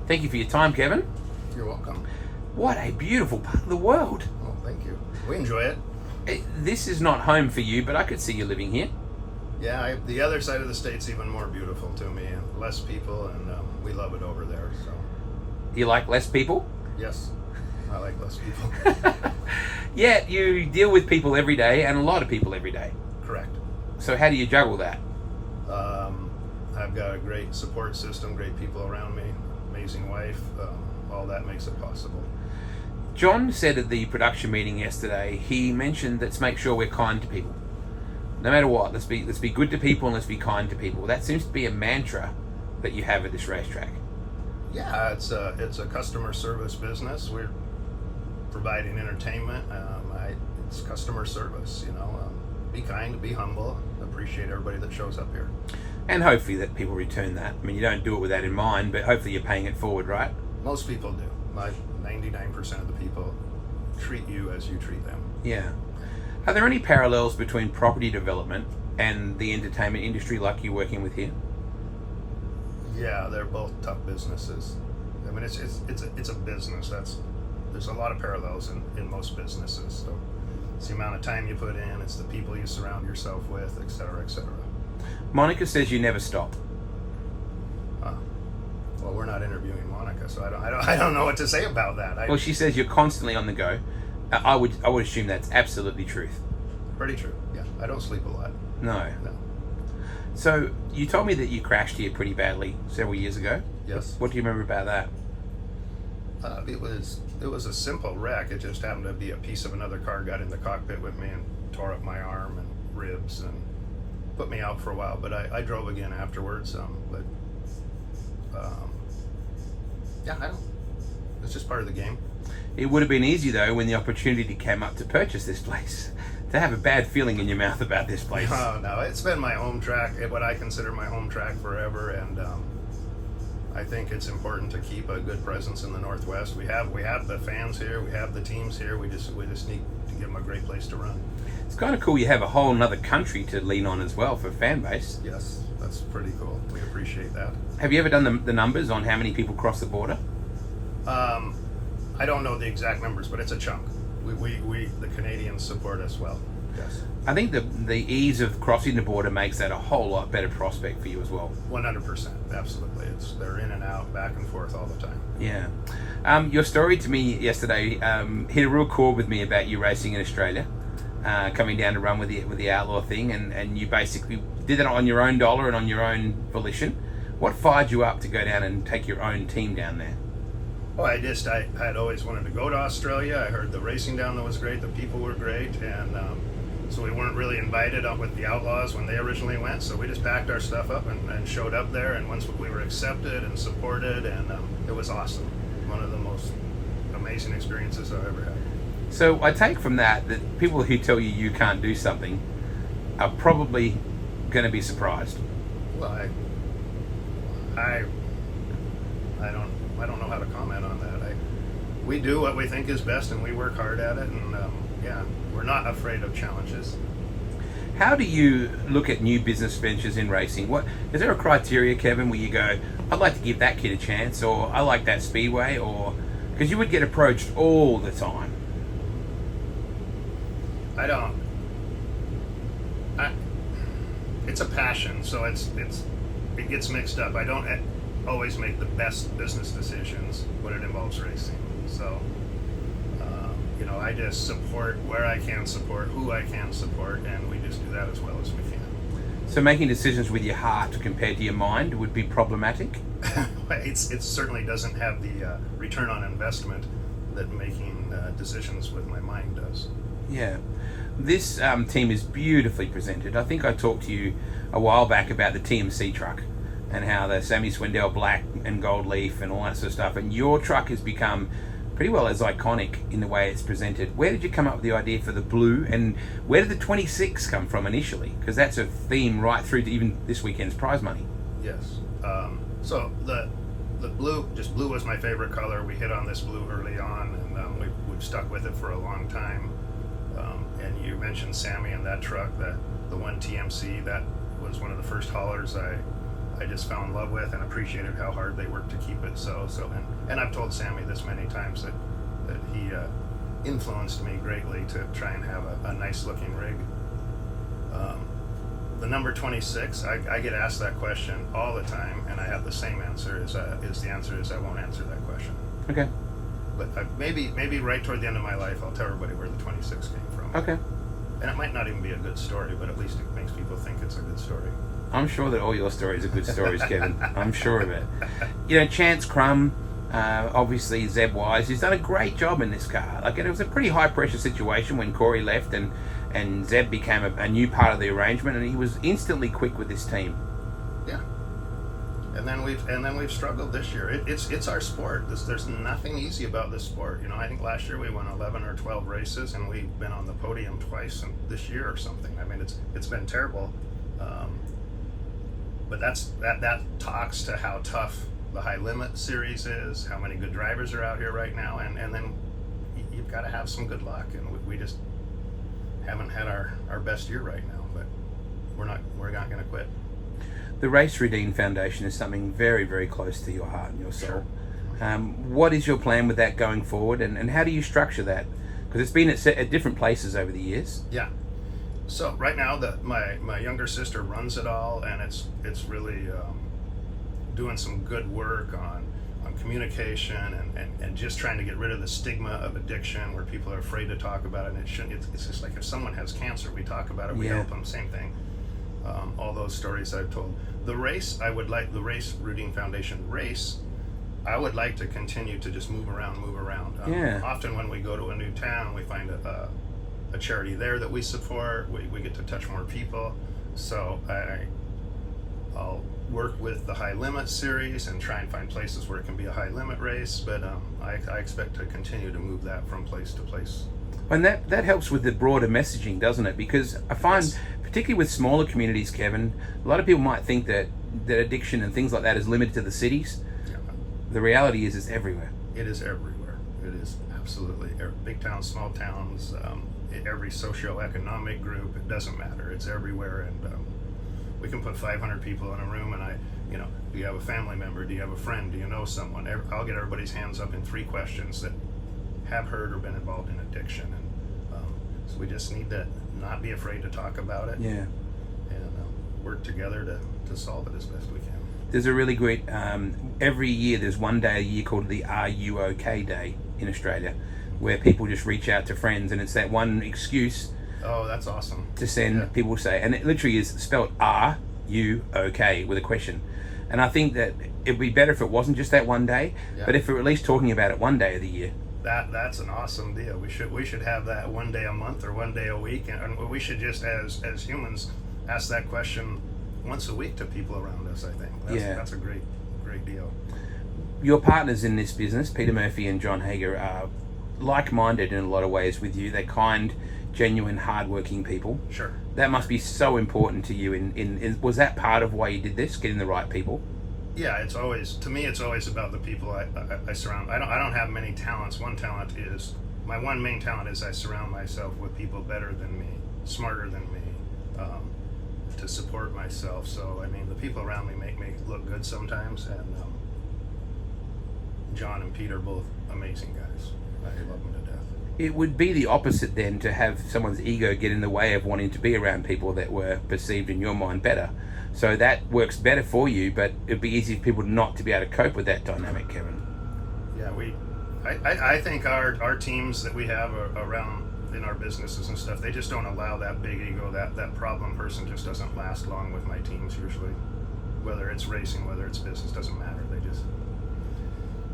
Thank you for your time, Kevin. You're welcome. What a beautiful part of the world. Oh, thank you. We enjoy it. This is not home for you, but I could see you living here. Yeah, the other side of the state's even more beautiful to me, and less people, and we love it over there. So. You like less people? Yes, I like less people. Yeah, you deal with people every day, and a lot of people every day. Correct. So how do you juggle that? I've got a great support system, great people around me, amazing wife. All that makes it possible. John said at the production meeting yesterday, he mentioned let's make sure we're kind to people. No matter what, let's be good to people and let's be kind to people. That seems to be a mantra that you have at this racetrack. Yeah, it's a customer service business. We're providing entertainment. It's customer service, be kind, be humble, appreciate everybody that shows up here. And hopefully that people return that. I mean, you don't do it with that in mind, but hopefully you're paying it forward, right? Most people do. 99% of the people treat you as you treat them. Yeah. Are there any parallels between property development and the entertainment industry like you're working with here? Yeah, they're both tough businesses. I mean, it's a business. There's a lot of parallels in most businesses. So it's the amount of time you put in, it's the people you surround yourself with, et cetera, et cetera. Monica says you never stop. Well, we're not interviewing Monica, so I don't know what to say about that. Well, she says you're constantly on the go. I would assume that's absolutely truth. Pretty true. Yeah, I don't sleep a lot. No. So you told me that you crashed here pretty badly several years ago. Yes. What do you remember about that? It was a simple wreck. It just happened to be a piece of another car got in the cockpit with me and tore up my arm and ribs and put me out for a while. But I drove again afterwards. Yeah, it's just part of the game. It would have been easy though when the opportunity came up to purchase this place. To have a bad feeling in your mouth about this place. Oh no, it's been my home track, what I consider my home track forever, and I think it's important to keep a good presence in the Northwest. We have the fans here, we have the teams here. We just need to give them a great place to run. It's kind of cool. You have a whole another country to lean on as well for fan base. Yes, that's pretty cool. We appreciate that. Have you ever done the numbers on how many people cross the border? I don't know the exact numbers, but it's a chunk. We the Canadians support us well. Yes. I think the ease of crossing the border makes that a whole lot better prospect for you as well. 100%, absolutely. They're in and out, back and forth all the time. Yeah. Your story to me yesterday hit a real chord with me about you racing in Australia, coming down to run with the Outlaw thing, and you basically did it on your own dollar and on your own volition. What fired you up to go down and take your own team down there? Well, I had always wanted to go to Australia. I heard the racing down there was great, the people were great, and so we weren't really invited up with the Outlaws when they originally went, so we just packed our stuff up and showed up there, and once we were accepted and supported, and it was awesome. One of the most amazing experiences I've ever had. So I take from that people who tell you can't do something are probably going to be surprised. Well, I don't know how to comment on that. We do what we think is best, and we work hard at it, and yeah, we're not afraid of challenges. How do you look at new business ventures in racing? What is there a criteria, Kevin, where you go, I'd like to give that kid a chance, or I like that speedway, or because you would get approached all the time? It's a passion, so it gets mixed up. I don't always make the best business decisions when it involves racing. So, I just support where I can support, who I can support, and we just do that as well as we can. So making decisions with your heart compared to your mind would be problematic? It certainly doesn't have the return on investment that making decisions with my mind does. Yeah. This team is beautifully presented. I think I talked to you a while back about the TMC truck and how the Sammy Swindell black and gold leaf and all that sort of stuff. And your truck has become pretty well as iconic in the way it's presented. Where did you come up with the idea for the blue, and where did the 26 come from initially? Because that's a theme right through to even this weekend's prize money. Yes. So the blue was my favorite color. We hit on this blue early on, and we've stuck with it for a long time. And you mentioned Sammy and that truck, the one TMC, that was one of the first haulers I I just fell in love with and appreciated how hard they worked to keep it and I've told Sammy this many times that he influenced me greatly to try and have a nice looking rig. The number 26, I get asked that question all the time, and I have the same answer. The answer is I won't answer that question. Okay. But maybe right toward the end of my life, I'll tell everybody where the 26 came from. Okay. And it might not even be a good story, but at least it makes people think it's a good story. I'm sure that all your stories are good stories, Kevin. I'm sure of it. You know, Chance Crum, obviously Zeb Wise, he's done a great job in this car. Like, it was a pretty high pressure situation when Corey left and Zeb became a new part of the arrangement, and he was instantly quick with this team. Yeah. And then we've struggled this year. It's our sport. There's nothing easy about this sport. You know, I think last year we won 11 or 12 races, and we've been on the podium twice this year or something. I mean, it's been terrible. But that talks to how tough the high limit series is, how many good drivers are out here right now, and then you've got to have some good luck, and we just haven't had our best year right now, but we're not going to quit. The Race Rudeen Foundation is something very, very close to your heart and your soul. Sure. What is your plan with that going forward, and how do you structure that? Because it's been at different places over the years. Yeah. So right now, my younger sister runs it all, and it's really doing some good work on communication and just trying to get rid of the stigma of addiction, where people are afraid to talk about it. And it's just like if someone has cancer, we talk about it, we help them. Same thing. All those stories I've told. The race, the Race Rudeen Foundation race, I would like to continue to just move around. Often when we go to a new town, we find a charity there that we support. We get to touch more people. So I'll work with the high limit series and try and find places where it can be a high limit race. But I expect to continue to move that from place to place. And that helps with the broader messaging, doesn't it? Because I find, yes, particularly with smaller communities, Kevin, a lot of people might think that addiction and things like that is limited to the cities. Yeah. The reality is it's everywhere. It is everywhere. It is absolutely big towns, small towns, every socioeconomic group. It doesn't matter. It's everywhere, and we can put 500 people in a room, and do you have a family member? Do you have a friend? Do you know someone? I'll get everybody's hands up in 3 questions that have heard or been involved in addiction, and so we just need to not be afraid to talk about it. Yeah. And work together to solve it as best we can. There's a really great every year there's one day a year called the Are You OK Day in Australia, where people just reach out to friends, and it's that one excuse. Oh, that's awesome. To send people say, and it literally is spelled Are You OK with a question. And I think that it'd be better if it wasn't just that one day, but if we're at least talking about it one day of the year. That's an awesome deal. We should have that one day a month or one day a week, and we should just as humans ask that question once a week to people around us. I think that's a great deal. Your partners in this business, Peter Murphy and John Hager, are like-minded in a lot of ways with you. They're kind, genuine, hard-working people. Sure. That must be so important to you. Was that part of why you did this, getting the right people? Yeah, it's always about the people I surround. I don't have many talents. One talent is my one main talent is I surround myself with people better than me, smarter than me, to support myself. So I mean, the people around me make me look good sometimes, and John and Pete are both amazing guys. I love them to death. It would be the opposite then, to have someone's ego get in the way of wanting to be around people that were perceived in your mind better. So that works better for you, but it'd be easy for people not to be able to cope with that dynamic, Kevin. Yeah, I think our teams that we have around in our businesses and stuff, they just don't allow that big ego. That problem person just doesn't last long with my teams usually. Whether it's racing, whether it's business, doesn't matter.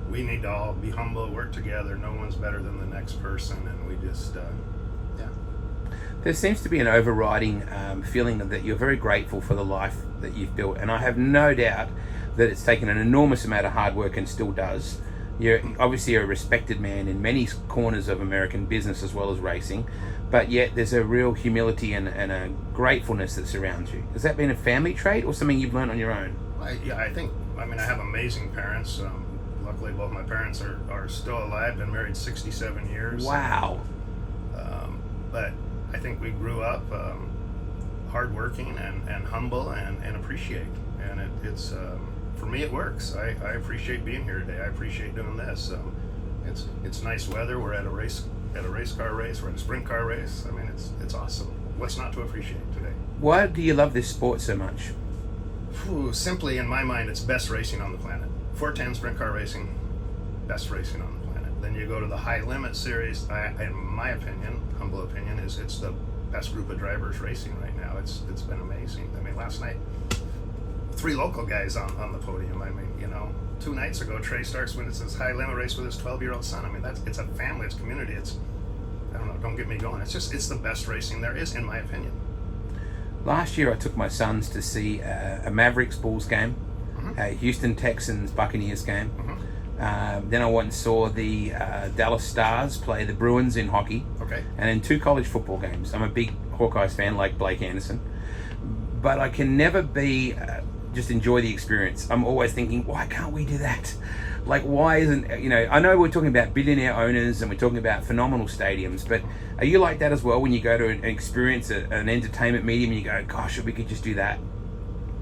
We need to all be humble, work together. No one's better than the next person, and we just There seems to be an overriding feeling that you're very grateful for the life that you've built, and I have no doubt that it's taken an enormous amount of hard work and still does. You're obviously a respected man in many corners of American business as well as racing, but yet there's a real humility and a gratefulness that surrounds you. Has that been a family trait or something you've learned on your own? I have amazing parents. Luckily, both my parents are still alive, been married 67 years. Wow. But I think we grew up hardworking and humble and appreciate. and it's for me it works. I appreciate being here today. I appreciate doing this. It's nice weather. We're at a race car race. We're at a sprint car race. I mean, it's awesome. What's not to appreciate today? Why do you love this sport so much? Simply, in my mind, it's best racing on the planet. 410 sprint car racing, best racing on the planet. Then you go to the high limit series. In my opinion, humble opinion, it's the best group of drivers racing right now. It's been amazing. I mean, last night, 3 local guys on the podium. I mean, 2 nights ago, Trey Starks wins his high limit race with his 12-year-old son. I mean, it's a family, it's community. I don't know, don't get me going. It's the best racing there is, in my opinion. Last year, I took my sons to see a Mavericks Bulls game, a Houston Texans Buccaneers game. Then I went and saw the Dallas Stars play the Bruins in hockey. Okay. And then 2 college football games. I'm a big Hawkeyes fan, like Blake Anderson. But I can never be just enjoy the experience. I'm always thinking, why can't we do that? Like, why isn't, I know we're talking about billionaire owners and we're talking about phenomenal stadiums, but are you like that as well when you go to an experience, an entertainment medium, and you go, gosh, if we could just do that?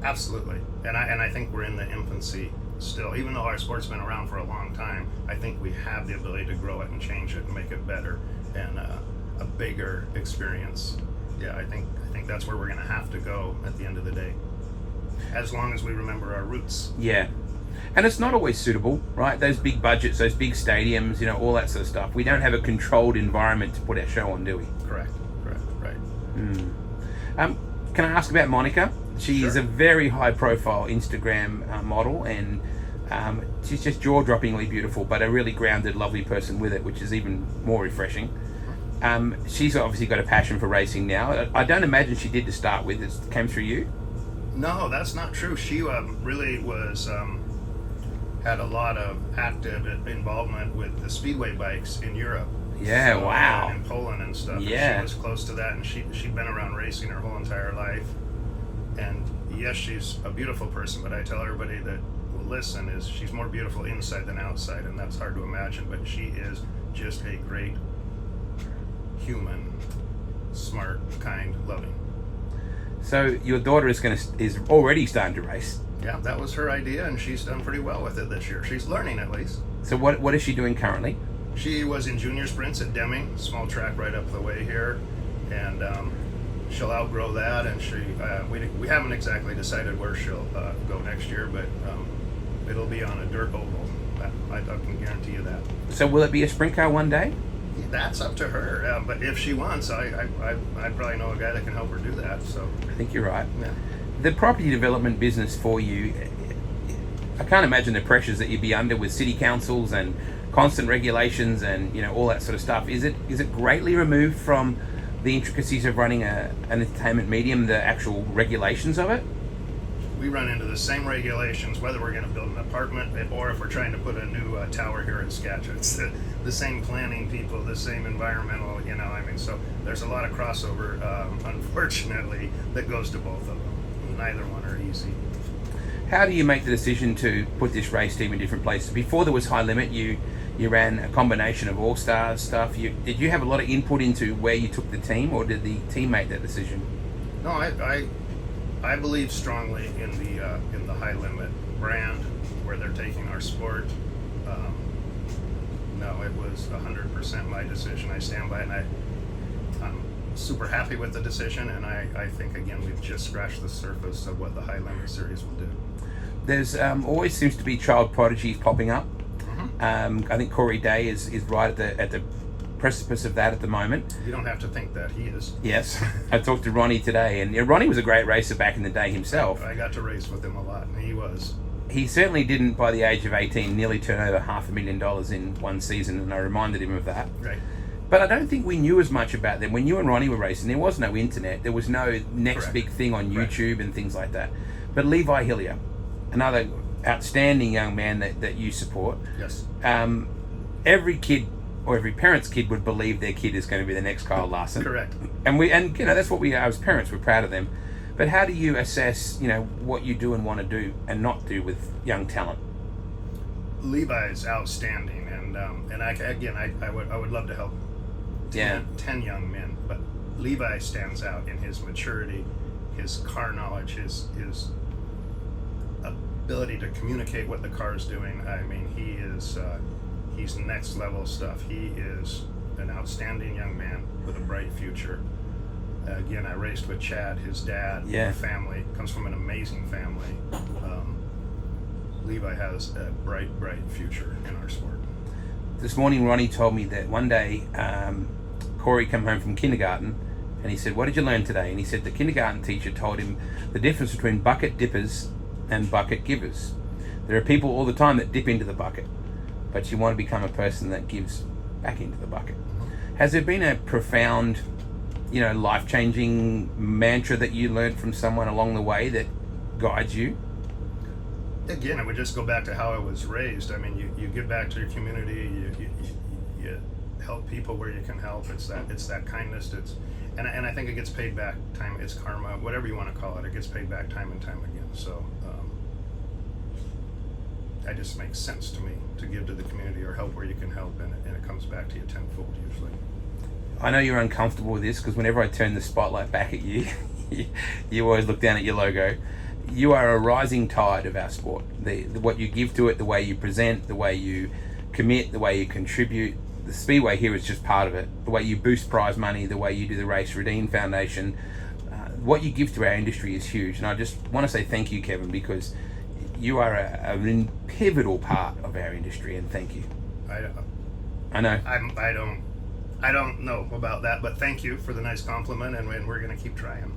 Absolutely. And I think we're in the infancy still. Even though our sport's been around for a long time, I think we have the ability to grow it and change it and make it better and a bigger experience. Yeah, I think that's where we're going to have to go at the end of the day, as long as we remember our roots. Yeah. And it's not always suitable, right? Those big budgets, those big stadiums, all that sort of stuff. We don't have a controlled environment to put our show on, do we? Correct, right. Can I ask about Monica? She Sure. is a very high-profile Instagram model, and she's just jaw-droppingly beautiful, but a really grounded, lovely person with it, which is even more refreshing. She's obviously got a passion for racing now. I don't imagine she did to start with. It came through you? No, that's not true. She really was had a lot of active involvement with the speedway bikes in Europe. Yeah, So, wow. In Poland and stuff. Yeah. And she was close to that, and she'd been around racing her whole entire life. And yes, she's a beautiful person, but I tell everybody that will listen is she's more beautiful inside than outside, and that's hard to imagine, but she is just a great human, smart, kind, loving. So your daughter is already starting to race. Yeah, that was her idea, and she's done pretty well with it this year. She's learning, at least. So what is she doing currently? She was in junior sprints at Deming, small track right up the way here, and she'll outgrow that. And we haven't exactly decided where she'll go next year, but it'll be on a dirt oval. I can guarantee you that. So will it be a sprint car one day? That's up to her. But if she wants, I probably know a guy that can help her do that. So I think you're right. yeah. The property development business for you, I can't imagine the pressures that you'd be under with city councils and constant regulations and all that sort of stuff. Is it greatly removed from the intricacies of running an entertainment medium, the actual regulations of it? We run into the same regulations whether we're going to build an apartment or if we're trying to put a new tower here in Skagit. It's the same planning people, the same environmental, so there's a lot of crossover, unfortunately, that goes to both of them. Neither one are easy. How do you make the decision to put this race team in different places? Before there was High Limit, you ran a combination of all-stars stuff. Did you have a lot of input into where you took the team, or did the team make that decision? No, I believe strongly in the High Limit brand, where they're taking our sport. No, it was 100% my decision. I stand by it, and I'm super happy with the decision, and I think, again, we've just scratched the surface of what the High Limit Series will do. There's always seems to be child prodigies popping up. I think Corey Day is right at the precipice of that at the moment. You don't have to think that, he is. Yes. I talked to Ronnie today, and Ronnie was a great racer back in the day himself. I got to race with him a lot, and he was. He certainly didn't, by the age of 18, nearly turn over $500,000 in one season, and I reminded him of that. Right. But I don't think we knew as much about them. When you and Ronnie were racing, there was no internet. There was no next Correct. big thing on YouTube and things like that. But Levi Hillier, another outstanding young man that you support. Yes. Every kid or every parent's kid would believe their kid is going to be the next Kyle Larson. Correct. And that's what we are as parents. We're proud of them. But how do you assess, what you do and want to do and not do with young talent? Levi is outstanding, and I would love to help 10 young men, but Levi stands out in his maturity, his car knowledge, his ability to communicate what the car is doing. I mean, he's next level stuff. He is an outstanding young man with a bright future. Again, I raced with Chad, his dad, family, comes from an amazing family. Levi has a bright future in our sport. This morning, Ronnie told me that one day Corey came home from kindergarten and he said, "What did you learn today?" And he said the kindergarten teacher told him the difference between bucket dippers and bucket givers. There are people all the time that dip into the bucket, but you want to become a person that gives back into the bucket. Has there been a profound, life-changing mantra that you learned from someone along the way that guides you? Again, it would just go back to how I was raised. I mean, you give back to your community, you help people where you can help. It's that kindness. And I think it gets paid back time. It's karma, whatever you want to call it. It gets paid back time and time again. So that just makes sense to me, to give to the community or help where you can help, and it comes back to you tenfold usually. I know you're uncomfortable with this because whenever I turn the spotlight back at you, you always look down at your logo. You are a rising tide of our sport. What you give to it, the way you present, the way you commit, the way you contribute. The Speedway here is just part of it. The way you boost prize money, the way you do the Race Rudeen Foundation. What you give to our industry is huge. And I just want to say thank you, Kevin, because you are a pivotal part of our industry, and thank you. I know. I don't know about that, but thank you for the nice compliment, and we're going to keep trying.